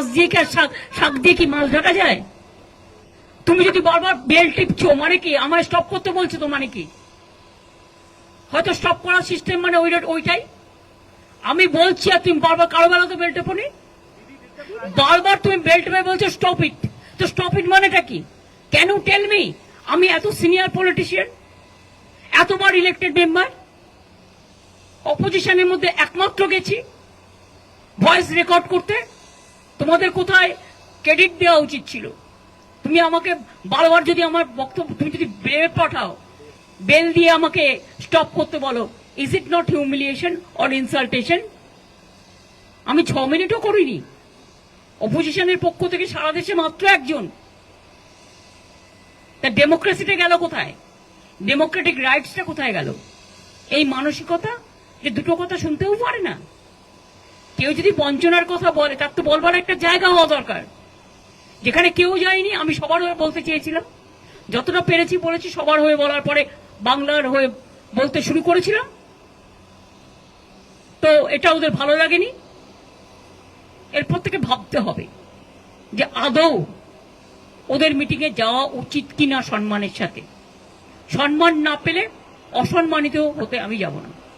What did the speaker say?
মাছ দিয়ে কি আর শাক দিয়ে কি মাছ ঢাকা যায়? তুমি যদি বারবার বেল টিপছো মানে কি? আমায় স্টপ করতে বলছো তো মানে কি? হয়তো স্টপ করার সিস্টেম মানে ওইটাই। আমি বলছি আর তুমি বারবার কারো বেলা তো বেল টেপনি, বারবার তুমি বেল টেপে বলছো স্টপ ইট। তো স্টপ ইট মানেটা কি? Can you tell me? আমি এত সিনিয়র পলিটিশিয়ান, এতবার ইলেক্টেড মেম্বার, অপোজিশনের মধ্যে একমাত্র গেছি ভয়েস রেকর্ড করতে। তোমাদের কোথায় ক্রেডিট দেওয়া উচিত ছিল? তুমি আমাকে বারবার যদি আমার বক্তব্য তুমি যদি বেল পাঠাও, বেল দিয়ে আমাকে স্টপ করতে বলো, is it not humiliation or ইনসাল্টেশন? আমি 6 মিনিটও করিনি। অপোজিশনের পক্ষ থেকে সারা দেশে মাত্র একজন। তা ডেমোক্রেসিটা গেল কোথায়? ডেমোক্রেটিক রাইটসটা কোথায় গেল? এই মানসিকতা যে দুটো কথা শুনতেও পারে না। কেউ যদি বঞ্চনার কথা বলে তার তো বলবার একটা জায়গা হওয়া দরকার, যেখানে কেউ যায়নি। আমি সবার হয়ে বলতে চেয়েছিলাম, যতটা পেরেছি বলেছি। সবার হয়ে বলার পরে বাংলার হয়ে বলতে শুরু করেছিলাম, তো এটা ওদের ভালো লাগেনি। এরপর থেকে ভাবতে হবে যে আদৌ ওদের মিটিংয়ে যাওয়া উচিত কিনা সম্মানের সাথে। সম্মান না পেলে অসম্মানিত হতে আমি যাব না।